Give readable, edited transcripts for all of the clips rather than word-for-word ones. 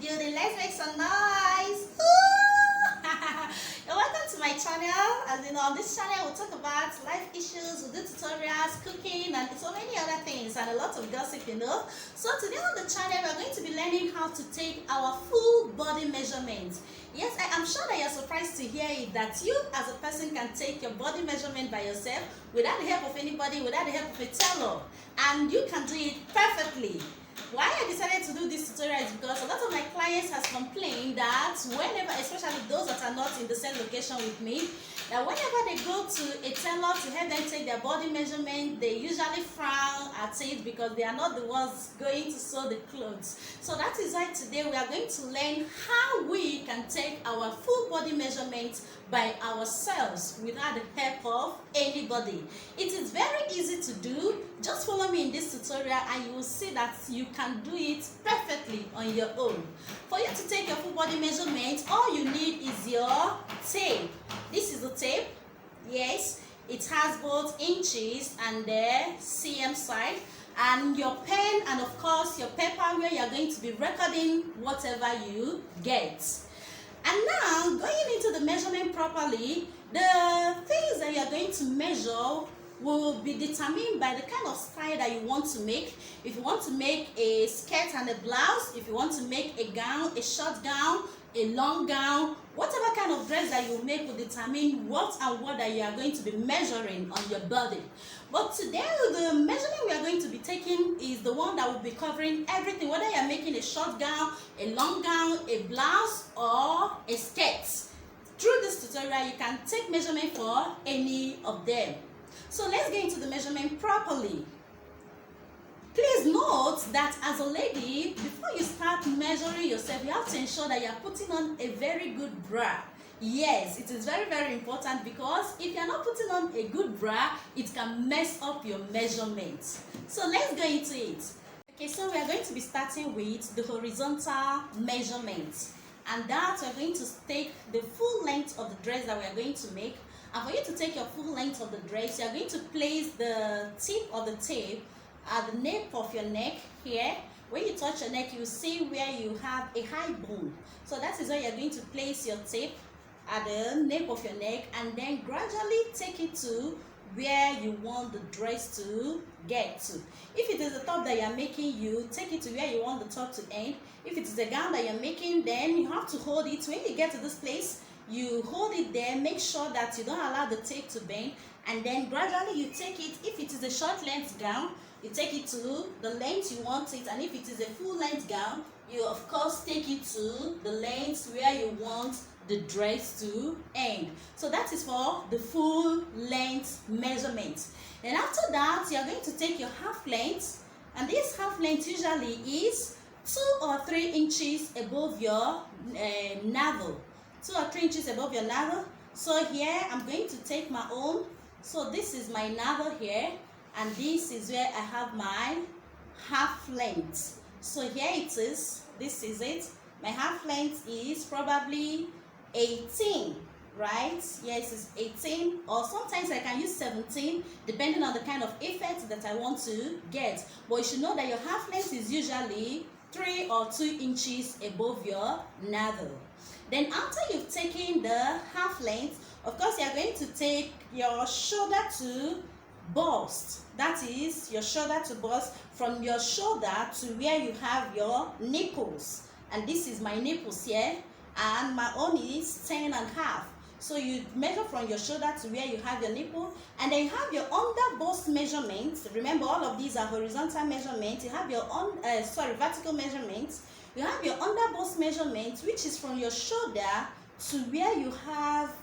building. Let's make some noise. You're welcome to my channel. As you know, on this channel we'll talk about life issues, we'll do tutorials, cooking, and so many other things, and a lot of gossip, you know. So today on the channel we're going to be learning how to take our full body measurement. Yes, I am sure that you're surprised to hear it, that you as a person can take your body measurement by yourself without the help of anybody, without the help of a tailor, and you can do it perfectly. Why I decided to do this tutorial is because a lot of my clients has complained that whenever, especially those that are not in the same location with me, that whenever they go to a tailor to help them take their body measurement, they usually frown at it because they are not the ones going to sew the clothes. So that is why today we are going to learn how we can take our full body measurement by ourselves without the help of anybody. It is very easy to do. Just follow me in this tutorial and you will see that you can do it perfectly on your own. For you to take your full body measurement, all you need is your tape. This is the tape. Yes, it has both inches and the cm side, and your pen, and of course your paper where you are going to be recording whatever you get. And now, going into the measurement properly, the things that you are going to measure will be determined by the kind of style that you want to make. If you want to make a skirt and a blouse, if you want to make a gown, a short gown, a long gown, whatever kind of dress that you make will determine what and what that you are going to be measuring on your body. But today the measurement we are going to be taking is the one that will be covering everything, whether you are making a short gown, a long gown, a blouse, or a skirt. Through this tutorial you can take measurement for any of them. So let's get into the measurement properly. Please note that as a lady, before you start measuring yourself, you have to ensure that you are putting on a very good bra. Yes, it is very, very important, because if you are not putting on a good bra, it can mess up your measurement. So let's go into it. Okay, so we are going to be starting with the horizontal measurement. And that we're going to take the full length of the dress that we are going to make. And for you to take your full length of the dress, you are going to place the tip of the tape at the nape of your neck here. When you touch your neck, you see where you have a high bone. So that is where you're going to place your tape at the nape of your neck, and then gradually take it to where you want the dress to get to. If it is the top that you're making, you take it to where you want the top to end. If it is a gown that you're making, then you have to hold it. When you get to this place, you hold it there, make sure that you don't allow the tape to bend, and then gradually you take it. If it is a short length gown, you take it to the length you want it, and if it is a full length gown, you of course take it to the length where you want the dress to end. So that is for the full length measurement. And after that, you are going to take your half length, and this half length usually is 2 or 3 inches above your navel. 2 or 3 inches above your navel. So here I'm going to take my own. So this is my navel here, and this is where I have my half length. So here it is. This is it. My half length is probably 18, right? Yes, it's 18, or sometimes I can use 17 depending on the kind of effect that I want to get. But you should know that your half length is usually 3 or 2 inches above your navel. Then after you've taken the half length, of course you are going to take your shoulder to bust. That is your shoulder to bust, from your shoulder to where you have your nipples. And this is my nipples here, and my own is 10 and a half. So you measure from your shoulder to where you have your nipple, and then you have your underboss measurement. Remember, all of these are horizontal measurements. You have your vertical measurements. You have your underboss measurement, which is from your shoulder to where you have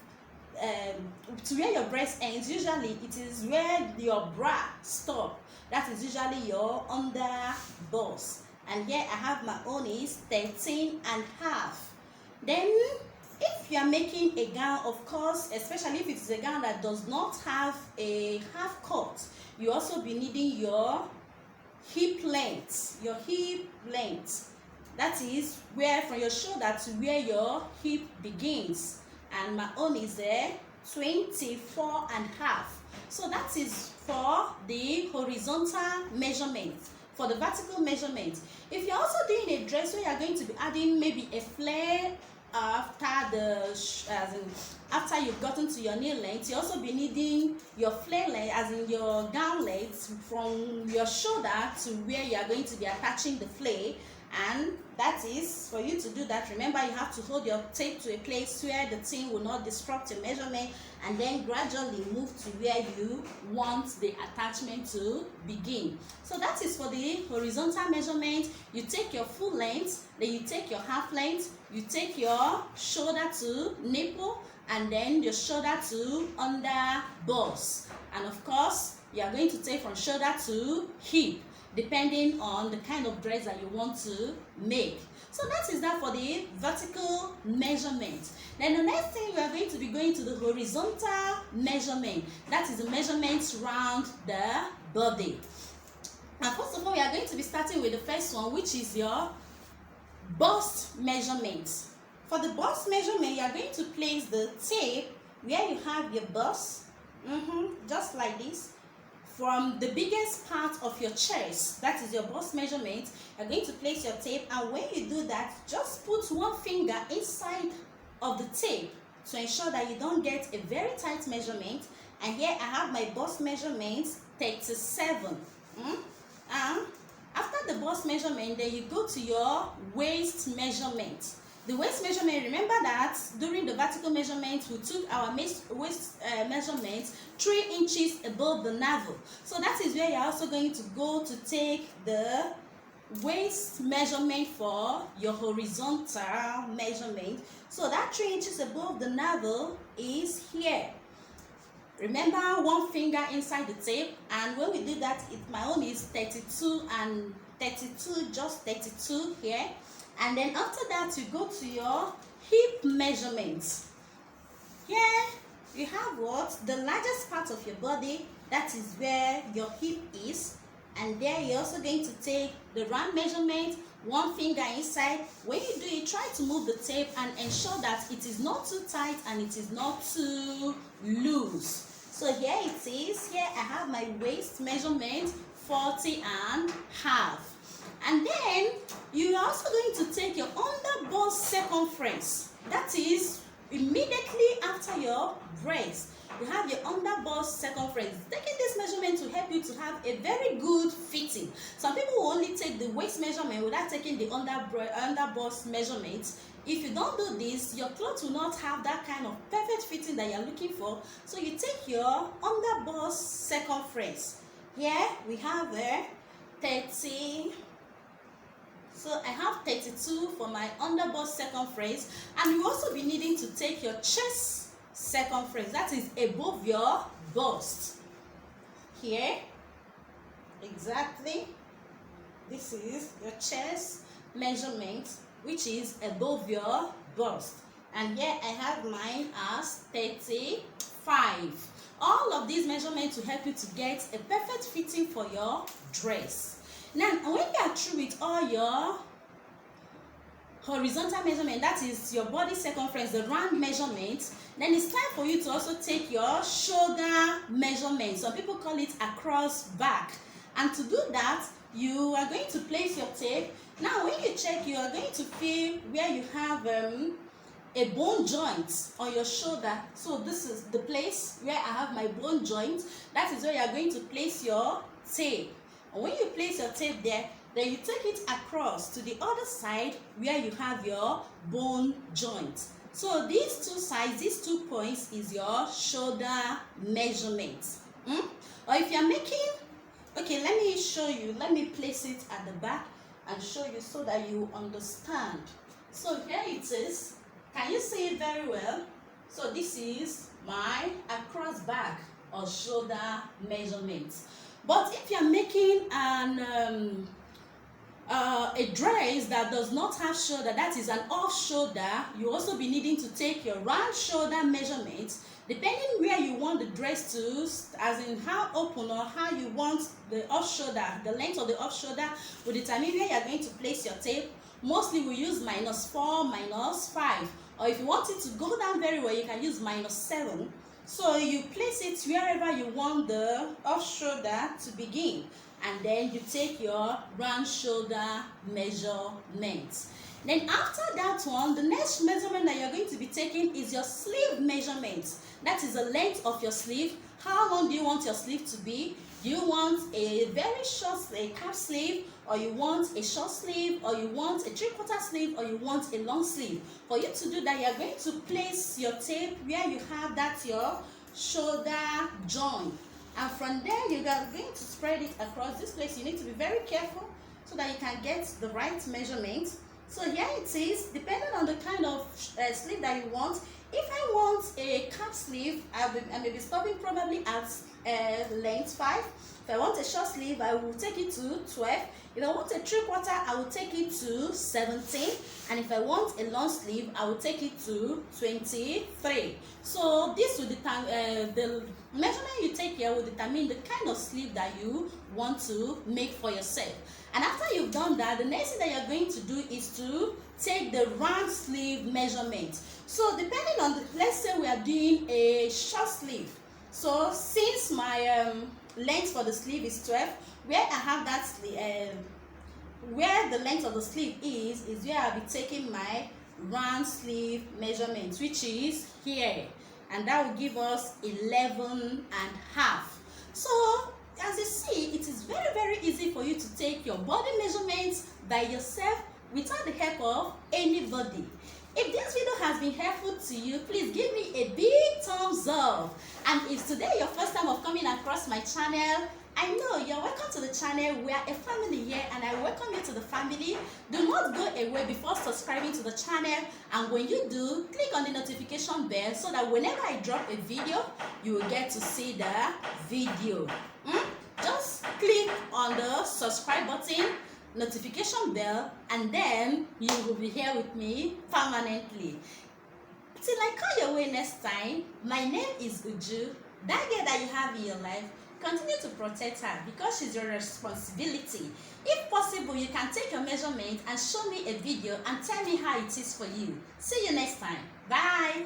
to where your breast ends. Usually it is where your bra stops. That is usually your underboss. And here I have my own is 13 and a half. Then if you are making a gown, of course, especially if it is a gown that does not have a half cut, you also be needing your hip length. Your hip length. That is where from your shoulder to where your hip begins. And my own is there 24 and a half. So that is for the horizontal measurement. for the vertical measurement. If you're also doing a dress where you're going to be adding maybe a flare after after you've gotten to your knee length, you also be needing your flare length, as in your gown length, from your shoulder to where you are going to be attaching the flare. And that is, for you to do that, remember you have to hold your tape to a place where the thing will not disrupt your measurement, and then gradually move to where you want the attachment to begin. So that is for the horizontal measurement. You take your full length, then you take your half length, you take your shoulder to nipple, and then your shoulder to underboss. And of course, you are going to take from shoulder to hip, depending on the kind of dress that you want to make. So that is that for the vertical measurement. Then the next thing, we are going to be going to the horizontal measurement. That is the measurements around the body. And first of all, we are going to be starting with the first one, which is your bust measurement. For the bust measurement, you are going to place the tape where you have your bust, just like this. From the biggest part of your chest, that is your bust measurement, you're going to place your tape, and when you do that, just put one finger inside of the tape to ensure that you don't get a very tight measurement. And here I have my bust measurement 37. And after the bust measurement, then you go to your waist measurement. The waist measurement, remember that during the vertical measurement, we took our waist measurement 3 inches above the navel. So that is where you're also going to go to take the waist measurement for your horizontal measurement. So that 3 inches above the navel is here. Remember, one finger inside the tape, and when we do that, my own is 32 and 32, just 32 here. And then after that, you go to your hip measurements. Here you have what? The largest part of your body, that is where your hip is. And there you're also going to take the round measurement, one finger inside. When you do it, try to move the tape and ensure that it is not too tight and it is not too loose. So here it is. Here I have my waist measurement 40 and half. And then you are also going to take your underboss circumference. That is immediately after your breast. You have your underboss circumference. Taking this measurement to help you to have a very good fitting. Some people will only take the waist measurement without taking the underboss measurement. If you don't do this, your clothes will not have that kind of perfect fitting that you're looking for. So you take your underboss circumference. Here we have 30. So I have 32 for my underboss circumference, and you also be needing to take your chest circumference, that is above your bust. Here, exactly, this is your chest measurement, which is above your bust. And here I have mine as 35. All of these measurements will help you to get a perfect fitting for your dress. Now, when you are through with all your horizontal measurement, that is your body circumference, the round measurement, then it's time for you to also take your shoulder measurement. Some people call it across back. And to do that, you are going to place your tape. Now, when you check, you are going to feel where you have a bone joint on your shoulder. So this is the place where I have my bone joint. That is where you are going to place your tape. When you place your tape there, then you take it across to the other side where you have your bone joint. So these two sides, these 2 points is your shoulder measurement. Or if you're making, okay, let me show you. Let me place it at the back and show you so that you understand. So here it is. Can you see it very well? So this is my across back or shoulder measurement. But if you're making a dress that does not have shoulder, that is an off shoulder, you also be needing to take your round shoulder measurement, depending where you want the dress to, as in how open or how you want the off shoulder, the length of the off shoulder will determine where you're going to place your tape. Mostly we use -4, -5, or if you want it to go down very well, you can use -7. So you place it wherever you want the off shoulder to begin. and then you take your round shoulder measurement. Then after that one, the next measurement that you're going to be taking is your sleeve measurement. That is the length of your sleeve. How long do you want your sleeve to be? Do you want a very short cap sleeve, or you want a short sleeve, or you want a 3/4 sleeve, or you want a long sleeve? For you to do that, you're going to place your tape where you have that your shoulder joint, and from there you are going to spread it across this place. You need to be very careful so that you can get the right measurement. So here it is, depending on the kind of sleeve that you want. If I want a cap sleeve, I may be stopping probably at length 5. If I want a short sleeve, I will take it to 12. If I want a 3/4, I will take it to 17. And if I want a long sleeve, I will take it to 23. So this will determine, the measurement you take here will determine the kind of sleeve that you want to make for yourself. And after you've done that, the next thing that you're going to do is to take the round sleeve measurement. So depending on let's say we are doing a short sleeve. So since my length for the sleeve is 12, where I have that where the length of the sleeve is where I'll be taking my round sleeve measurement, which is here, and that will give us 11.5. So as you see, it is very easy for you to take your body measurements by yourself without the help of anybody. If this video has been helpful to you, please give me a big thumbs up. And if today your first time of coming across my channel, I know you're welcome to the channel. We are a family here, and I welcome you to the family. Do not go away before subscribing to the channel, and when you do, click on the notification bell so that whenever I drop a video, you will get to see the video. Just click on the subscribe button, notification bell, and then you will be here with me permanently. Till I call your way next time, my name is Uju. That girl that you have in your life, continue to protect her because she's your responsibility. If possible, you can take your measurement and show me a video and tell me how it is for you. See you next time. Bye.